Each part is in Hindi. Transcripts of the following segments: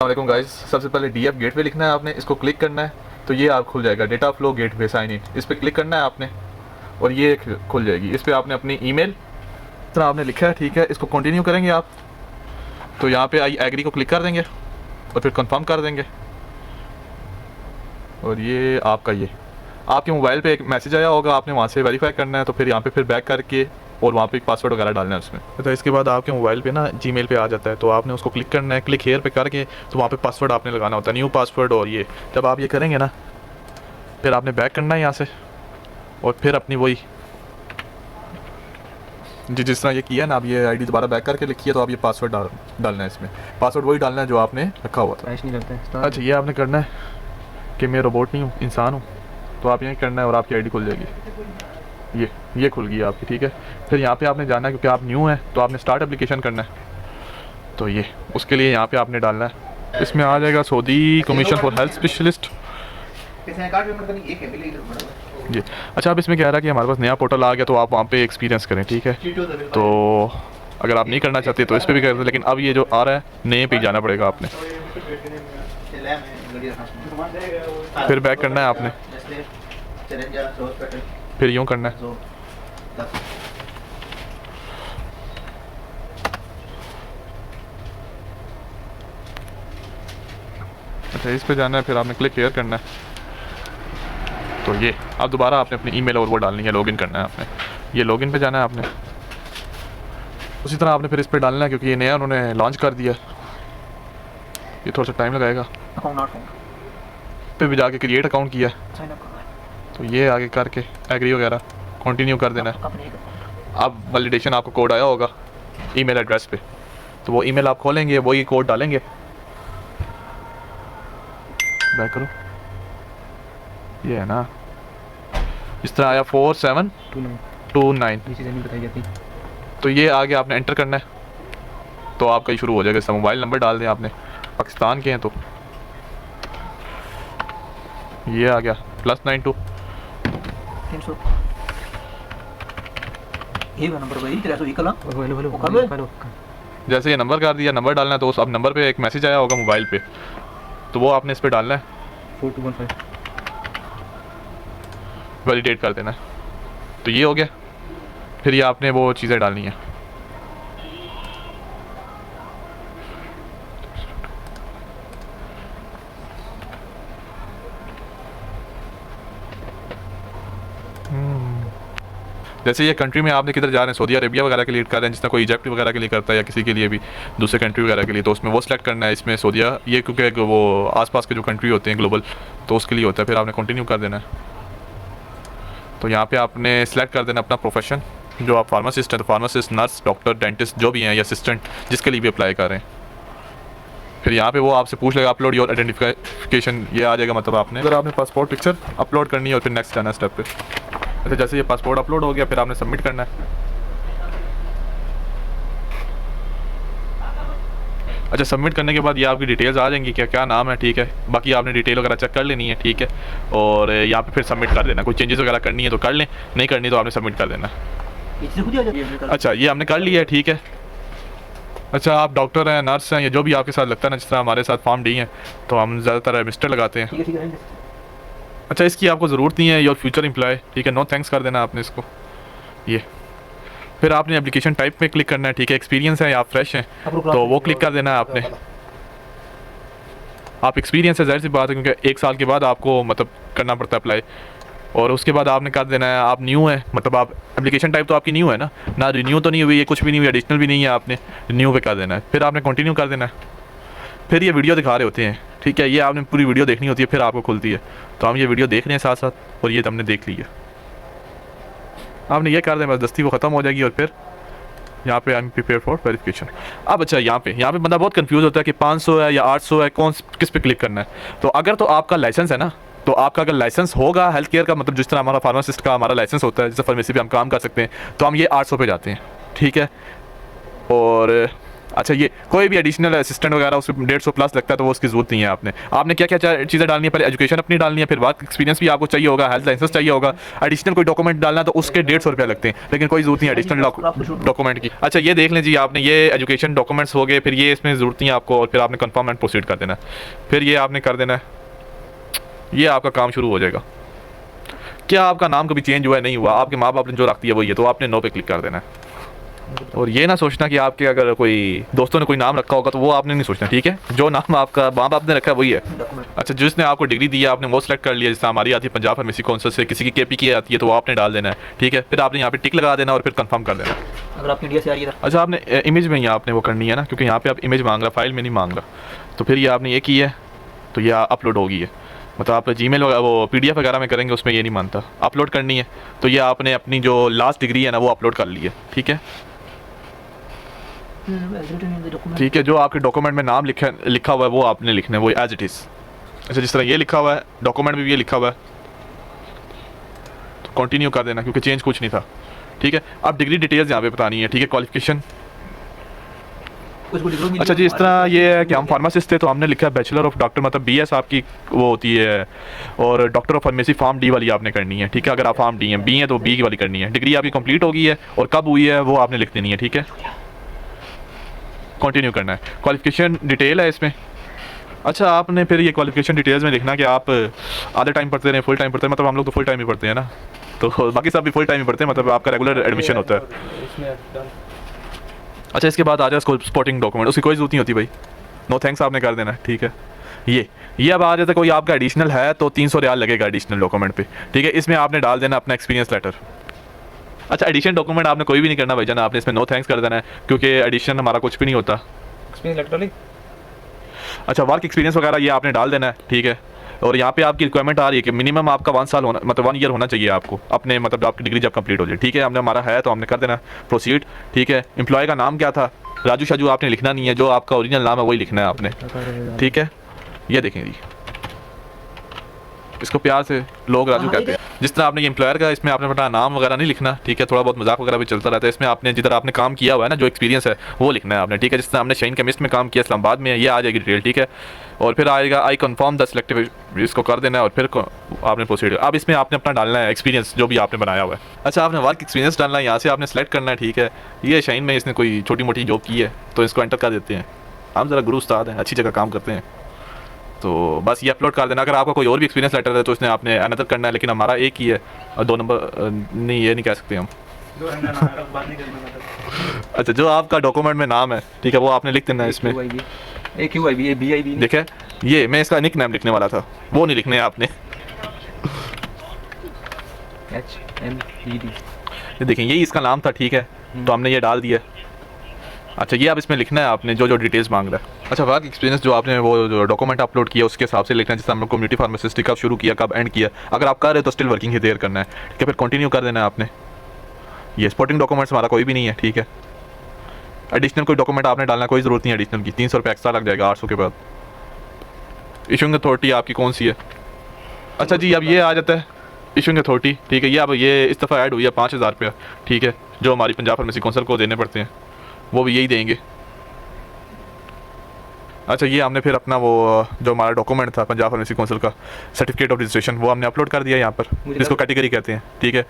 वालेकुम गाइस, सबसे पहले डीएफ गेटवे लिखना है आपने, इसको क्लिक करना है तो ये आप खुल जाएगा, data flow gateway sign in, इस पर क्लिक करना है आपने और ये खुल जाएगी। इस पर आपने अपनी ईमेल तरह आपने लिखा है, ठीक है। इसको कंटिन्यू करेंगे आप तो यहाँ पे आई एग्री को क्लिक कर देंगे और फिर कंफर्म कर देंगे और ये आपके मोबाइल पे एक मैसेज आया होगा, आपने वहाँ से वेरीफाई करना है तो फिर यहाँ पे फिर बैक करके और वहाँ पे एक पासवर्ड वगैरह डालना है उसमें। तो इसके बाद आपके मोबाइल पे ना जीमेल पे आ जाता है तो आपने उसको क्लिक करना है, क्लिक हेयर पे करके तो वहाँ पे पासवर्ड आपने लगाना होता है, न्यू पासवर्ड। और ये जब आप ये करेंगे ना फिर आपने बैक करना है यहाँ से और फिर अपनी वही जिस तरह ये किया ना, आप ये आईडी दोबारा बैक करके लिखिए तो आप ये पासवर्ड डालना है इसमें, पासवर्ड वही डालना है जो आपने रखा हुआ था। अच्छा, ये आपने करना है कि मैं रोबोट नहीं हूँ, इंसान हूँ, तो आप यही करना है और आपकी आईडी खुल जाएगी। ये खुल गई आपकी, ठीक है। फिर यहाँ पे आपने जाना है क्योंकि आप न्यू हैं तो आपने स्टार्ट एप्लीकेशन करना है, तो ये उसके लिए यहाँ पे आपने डालना है, इसमें आ जाएगा Saudi commission for health specialist जी। अच्छा, अब इसमें कह रहा है कि हमारे पास नया पोर्टल आ गया तो आप वहाँ पे एक्सपीरियंस करें, ठीक है। तो अगर आप नहीं करना चाहते तो इस पर भी कर दें, लेकिन अब ये जो आ रहा है नए पे जाना पड़ेगा आपने, फिर बैक करना है आपने, फिर यूँ करना है। अच्छा, इस पे जाना है, फिर आपने क्लिक हेयर करना है तो ये अब दोबारा आपने अपनी ईमेल और वो डालनी है, लॉगिन करना है आपने, ये लॉगिन पे जाना है आपने। उसी तरह आपने फिर इस पे डालना है क्योंकि ये नया उन्होंने लॉन्च कर दिया, ये थोड़ा सा टाइम लगाएगा। फिर भी जाके क्रिएट अकाउंट किया तो ये आगे करके एग्री वगैरह कंटिन्यू कर देना है। अब वैलिडेशन आपको कोड आया होगा ईमेल एड्रेस पे, तो वो ईमेल आप खोलेंगे, वही कोड डालेंगे, बैक करो, ये है ना, इस तरह आया 4729, तो ये आगे आपने एंटर करना है तो आपका ही शुरू हो जाएगा। इसका मोबाइल नंबर डाल दें आपने, पाकिस्तान के हैं तो ये आ गया +92 जैसे ये नंबर कर दिया, नंबर डालना है तो अब नंबर पे एक मैसेज आया होगा मोबाइल पे तो वो आपने इस पे डालना है, 4215 वैलिडेट कर देना है, तो ये हो गया। फिर ये आपने वो चीज़ें डालनी है, जैसे ये कंट्री में आपने किधर जा रहे हैं, सऊदी अरेबिया वगैरह के लिए कर रहे हैं, जिस तरह कोई इजिप्ट वगैरह के लिए करता है या किसी के लिए भी दूसरे कंट्री वगैरह के लिए, तो उसमें वो सिलेक्ट करना है। इसमें सऊदीया ये क्योंकि वो आसपास के जो कंट्री होते हैं ग्लोबल, तो उसके लिए होता है। फिर आपने कंटिन्यू कर देना है, तो यहाँ पे आपने सेलेक्ट कर देना अपना प्रोफेशन, जो आप फार्मासिस्ट हैं तो फार्मासिस्ट, नर्स, डॉक्टर, डेंटिस्ट जो भी हैं या असिस्टेंट जिसके लिए भी अप्लाई कर रहे हैं। फिर यहाँ पे वो आपसे पूछ लेगा अपलोड योर आइडेंटिफिकेशन, ये आ जाएगा, मतलब आपने अगर आपने पासपोर्ट पिक्चर अपलोड करनी है और फिर नेक्स्ट जाना है स्टेप पे। अच्छा, जैसे ये पासपोर्ट अपलोड हो गया फिर आपने सबमिट करना है। अच्छा, सबमिट करने के बाद ये आपकी डिटेल्स आ जाएंगी, क्या नाम है, ठीक है। बाकी आपने डिटेल वगैरह चेक कर लेनी है, ठीक है। और यहाँ पे फिर सबमिट कर देना, कोई चेंजेस वगैरह करनी है तो कर लें, नहीं करनी तो आपने सबमिट कर देना। अच्छा, ये आपने कर लिया है, ठीक है। अच्छा, आप डॉक्टर हैं, नर्स हैं या जो भी आपके साथ लगता है ना, जिस तरह हमारे साथ फॉर्म डी हैं तो हम ज़्यादातर मिस्टर लगाते हैं। अच्छा, इसकी आपको ज़रूरत नहीं है, योर फ्यूचर एम्प्लॉय, ठीक है, नो थैंक्स कर देना आपने इसको। ये फिर आपने एप्लीकेशन टाइप पे क्लिक करना है, ठीक है। एक्सपीरियंस है या आप फ्रेश हैं तो वो क्लिक कर देना है आपने। आप एक्सपीरियंस है, जाहिर सी बात है, क्योंकि 1 साल के बाद आपको मतलब करना पड़ता है अप्लाई, और उसके बाद आपने कर देना है आप न्यू है, मतलब आप एप्लीकेशन टाइप तो आपकी न्यू है ना रिन्यू तो नहीं हुई है, कुछ भी नहीं हुई, एडिशनल भी नहीं है, आपने न्यू पे कर देना है। फिर आपने कंटिन्यू कर देना है। फिर ये वीडियो दिखा रहे होते हैं, ठीक है, ये आपने पूरी वीडियो देखनी होती है, फिर आपको खुलती है, तो हम ये वीडियो देख रहे हैं साथ साथ और ये हमने देख ली है। आपने ये कर दें बस, दस्ती वो ख़त्म हो जाएगी और फिर यहाँ पे I am prepare for verification. अब अच्छा, यहाँ पे बंदा बहुत कंफ्यूज होता है कि 500 है या 800 है, किस पे क्लिक करना है। तो अगर तो आपका लाइसेंस है ना, तो आपका अगर लाइसेंस होगा हेल्थ केयर का, मतलब जिस तरह हमारा फार्मासिस्ट का हमारा लाइसेंस होता है, जैसे फार्मेसी पे हम काम कर सकते हैं, तो हम ये 800 पे जाते हैं, ठीक है। और अच्छा, ये कोई भी एडिशनल असिस्टेंट वगैरह उसमें 150 प्लस लगता है तो वो उसकी जरूरत नहीं है। आपने क्या क्या चीज़ें डालनी है, पहले एजुकेशन अपनी डालनी है, फिर वर्क एक्सपीरियंस भी आपको चाहिए होगा, हेल्थ लाइसेंस चाहिए होगा, एडिशनल कोई डॉक्यूमेंट डालना है तो उसके 150 रुपये लगते हैं, लेकिन कोई जरूरत नहीं है एडिशनल डॉक्यूमेंट की। अच्छा, ये देख लें जी आपने, ये एजुकेशन डॉक्यूमेंट्स हो गए, फिर ये इसमें ज़रूरत नहीं है आपको, और फिर आपने कन्फर्म एंड प्रोसीड कर देना है। फिर ये आपने कर देना है, ये आपका काम शुरू हो जाएगा। क्या आपका नाम कभी चेंज हुआ है? नहीं हुआ, आपके माँ बाप ने जो रख दिया वही है, तो आपने नो पे क्लिक कर देना है। और ये ना सोचना कि आपके अगर कोई दोस्तों ने कोई नाम रखा होगा तो वो आपने नहीं सोचना, ठीक है? जो नाम आपका माँ बाप ने रखा है वही है। अच्छा, जिसने आपको डिग्री दी है आपने वो सिलेक्ट कर लिया, जैसे हमारी आती है पंजाब फार्मेसी काउंसिल से, किसी की केपी की आती है तो वो आपने डाल देना है, ठीक है? फिर आपने यहाँ पे टिक लगा देना और फिर कंफर्म कर देना। अगर आप इंडिया से आ रही है। अच्छा, आपने इमेज में ही आपने वो करनी है ना, क्योंकि यहाँ पे आप इमेज मांग रहा, फाइल में नहीं मांग रहा। तो फिर ये आपने ये की है तो ये अपलोड होगी है, मतलब आप जीमेल वो PDF वगैरह में करेंगे उसमें ये नहीं मानता, अपलोड करनी है। तो ये आपने अपनी जो लास्ट डिग्री है ना वो अपलोड कर ली है, ठीक है? ठीक है, जो आपके डॉक्यूमेंट में नाम लिखा हुआ है वो आपने लिखना है, वो एज इट इज़। अच्छा, जिस तरह ये लिखा हुआ है डॉक्यूमेंट में भी ये लिखा हुआ है, तो कंटिन्यू कर देना क्योंकि चेंज कुछ नहीं था, ठीक है? अब डिग्री डिटेल्स यहाँ पे बतानी है, ठीक है? क्वालिफिकेशन। अच्छा जी, इस तरह ये है कि हम फार्मासिस्ट थे तो हमने लिखा है बैचलर ऑफ डॉक्टर, मतलब BS आपकी वो होती है, और doctor of pharmacy form D वाली आपने करनी है, ठीक है? अगर आप फॉर्म D हैं, B हैं तो B वाली करनी है। डिग्री आपकी कंप्लीट हो गई है और कब हुई है वो आपने लिख देनी है, ठीक है? कंटिन्यू करना है। क्वालिफिकेशन डिटेल है इसमें। अच्छा, आपने फिर ये क्वालिफिकेशन डिटेल्स में लिखना कि आप आधे टाइम पढ़ते रहे, फुल टाइम पढ़ते हैं, मतलब हम लोग तो फुल टाइम ही पढ़ते हैं ना, तो बाकी सब भी फुल टाइम ही पढ़ते हैं, मतलब आपका रेगुलर एडमिशन होता है। अच्छा, इसके बाद आ जाए स्पोर्टिंग डॉक्यूमेंट, उसकी कोई जरूरत नहीं होती भाई, नो थैंक्स आपने कर देना, ठीक है? ये अब आ जाता है कोई आपका एडिशनल है तो 300 रियाल लगेगा एडिशनल डॉक्यूमेंट पे, ठीक है? इसमें आपने डाल देना अपना एक्सपीरियंस लेटर। अच्छा, एडिशन डॉक्यूमेंट आपने कोई भी नहीं करना भाईजान, आपने इसमें नो थैंक्स कर देना है क्योंकि एडिशन हमारा कुछ भी नहीं होता। अच्छा, वर्क एक्सपीरियंस वगैरह ये आपने डाल देना है, ठीक है? और यहाँ पे आपकी रिक्वायरमेंट आ रही है कि मिनिमम आपका 1 साल होना, मतलब 1 ईयर होना चाहिए आपको अपने, मतलब आपकी डिग्री जब कंप्लीट हो जाए, ठीक है? हमने हमारा है तो हमने कर देना प्रोसीड, ठीक है? एम्प्लॉय का नाम क्या था? राजू शाजू आपने लिखना नहीं है, जो आपका ओरिजिनल नाम है वही लिखना है आपने, ठीक है? ये देखें जी, इसको प्यार से लोग राजू कहते हैं। जिस तरह आपने ये एम्प्लॉयर का, इसमें आपने अपना नाम वगैरह नहीं लिखना, ठीक है? थोड़ा बहुत मजाक वगैरह भी चलता रहता है इसमें, आपने जिधर आपने काम किया हुआ है ना, जो एक्सपीरियंस है वो लिखना है आपने, ठीक है? जिस तरह हमने शाइन केमिस्ट में काम किया इस्लामाबाद में, ये आ जाएगी डिटेल, ठीक है? और फिर आएगा आई कन्फर्म द सिलेक्टिव, इसको कर देना है और फिर आपने प्रोसीड। अब इसमें आपने अपना डालना है एक्सपीरियंस जो भी आपने बनाया हुआ है। अच्छा, आपने वर्क एक्सपीरियंस डालना है, यहाँ से आपने सेलेक्ट करना है, ठीक है? ये शाइन में इसने कोई छोटी मोटी जॉब की है तो इसको एंटर कर देते हैं। हम ज़रा गुरु उस्ताद हैं, अच्छी जगह काम करते हैं, तो बस ये अपलोड कर देना। अगर आपका कोई और भी एक्सपीरियंस लेटर है तो इसने आपने अनदर करना है, लेकिन हमारा एक ही है और 2 नंबर नहीं, ये नहीं कह सकते हम। अच्छा, जो आपका डॉक्यूमेंट में नाम है, ठीक है, वो आपने लिख देना है इसमें। देखिए, ये मैं इसका निक नेम लिखने वाला था, वो नहीं लिखने हैं आपने। ये देखें, यही इसका नाम था, ठीक है? तो हमने ये डाल दिया। अच्छा, ये अब इसमें लिखना है आपने जो जो डिटेल्स मांग रहा है। अच्छा, वर्क एक्सपीरियंस जो आपने वो जो डॉक्यूमेंट अपलोड किया उसके हिसाब से लिखना है, जैसे हमने कम्युनिटी फार्मासिस्ट कब शुरू किया, कब एंड किया। अगर आप कर रहे हो तो स्टिल वर्किंग ही देर करना है, ठीक है? फिर कंटिन्यू कर देना है आपने। ये स्पोर्टिंग डॉक्यूमेंट्स हमारा कोई भी नहीं है, ठीक है? एडिशनल कोई डॉक्यूमेंट आपने डालना कोई ज़रूरत नहीं है एडिशनल की, 300 रुपये एक्स्ट्रा लग जाएगा 800 के बाद। इशूइंग अथॉरिटी आपकी कौन सी है? अच्छा जी, अब ये आ जाता है इशूइंग अथॉरिटी, ठीक है? ये अब ये इस दफ़ा ऐड हुई है 5000 रुपया, ठीक है? जो हमारी पंजाब फार्मेसी काउंसिल को देने पड़ते हैं वो भी यही देंगे। अच्छा, ये हमने फिर अपना वो जो हमारा डॉक्यूमेंट था पंजाब फार्मेसी काउंसिल का सर्टिफिकेट ऑफ रजिस्ट्रेशन, वो हमने अपलोड कर दिया यहाँ पर, जिसको कैटेगरी कहते हैं, ठीक है?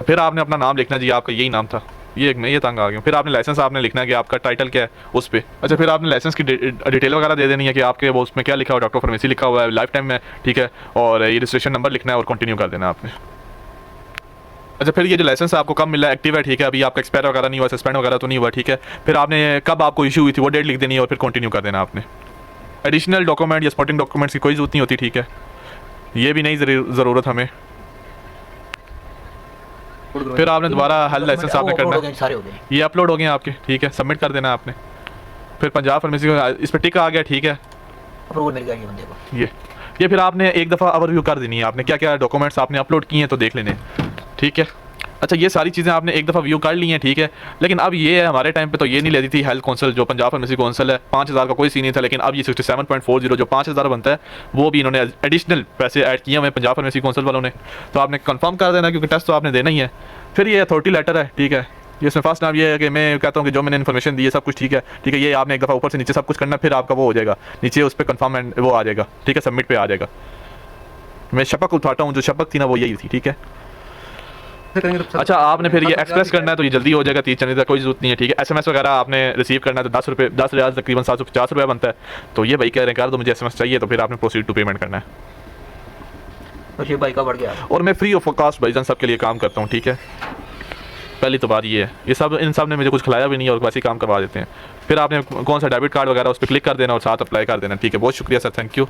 फिर आपने अपना नाम लिखना जी, आपका यही नाम था। ये तंग आ गया। फिर आपने लाइसेंस आपने लिखना है कि आपका टाइटल क्या है उस पर। अच्छा, फिर आपने लाइसेंस की डिटेल वगैरह दे देनी है कि आपके वो उसमें क्या लिखा हुआ, डॉक्टर फार्मेसी लिखा हुआ है लाइफ टाइम में, ठीक है? और ये रजिस्ट्रेशन नंबर लिखना है और कंटिन्यू कर देना आपने। अच्छा, फिर ये जो लाइसेंस आपको कब मिला है, एक्टिव है, ठीक है? अभी आपका एक्सपायर वगैरह नहीं हुआ, सस्पेंड वगैरह तो नहीं हुआ, ठीक है? फिर आपने कब आपको इशू हुई थी वो डेट लिख देनी है और फिर कंटिन्यू कर देना आपने। एडिशनल डॉक्यूमेंट या स्पोर्टिंग डॉक्यूमेंट्स की कोई जरूरत नहीं होती, ठीक है? ये भी नहीं ज़रूरत हमें। फिर आपने दोबारा हेल्थ लाइसेंस आपने करना है, ये अपलोड हो गए आपके, ठीक है? सबमिट कर देना आपने। फिर पंजाब फार्मेसी इस पर टिक आ गया, ठीक है? ये फिर आपने एक दफ़ा ओवरव्यू कर देनी है, आपने क्या क्या डॉक्यूमेंट्स आपने अपलोड किए हैं तो देख लेने, ठीक है? अच्छा, ये सारी चीज़ें आपने एक दफ़ा व्यू कर ली हैं, ठीक है? लेकिन अब ये है, हमारे टाइम पे तो ये नहीं लेती थी हेल्थ काउंसिल, जो पंजाब फार्मेसी काउंसिल है, 5000 का कोई सीन नहीं था, लेकिन अब ये 67.40 जो 5000 बनता है वो भी इन्होंने एडिशनल पैसे ऐड किए हुए पंजाब फार्मेसी काउंसिल वालों ने। तो आपने कंफर्म कर देना क्योंकि टेस्ट तो आपने देना ही है। फिर ये अथॉरिटी लेटर है, ठीक है? ये इसमें फर्स्ट नाम ये है कि मैं कहता हूँ कि जो मैंने इन्फॉर्मेशन दी है सब कुछ ठीक है, ये आपने एक दफ़ा ऊपर से नीचे सब कुछ करना, फिर आपका वो हो जाएगा, नीचे उस पर कन्फर्म एंड वो आ जाएगा, ठीक है, सबमिट पे आ जाएगा। मैं शपक उठाता हूँ, जो शपक थी ना वो यही थी, ठीक है। अच्छा, आपने फिर ये एक्सप्रेस करना है तो ये जल्दी हो जाएगा, 30 चलने तक कोई जरूरत नहीं है, ठीक है। SMS वगैरह आपने रिसीव करना है तो 10 रुपये, 10 रियाल तकरीबन 750 रुपये बनता है। तो ये भाई कह रहे हैं कर दो मुझे SMS चाहिए, तो फिर आपने प्रोसीड टू पेमेंट करना है। तो ये भाई का बढ़ गया। और मैं फ्री ऑफ कॉस्ट भाईजान सबके लिए काम करता हूँ, ठीक है। पहली तो बात ये है, ये सब इन सब ने मुझे कुछ खिलाया भी नहीं और वैसे ही काम करवा देते हैं। फिर आपने कौन सा डेबिट कार्ड वगैरह उस पर क्लिक कर देना और साथ अप्लाई कर देना, ठीक है। बहुत शुक्रिया सर, थैंक यू।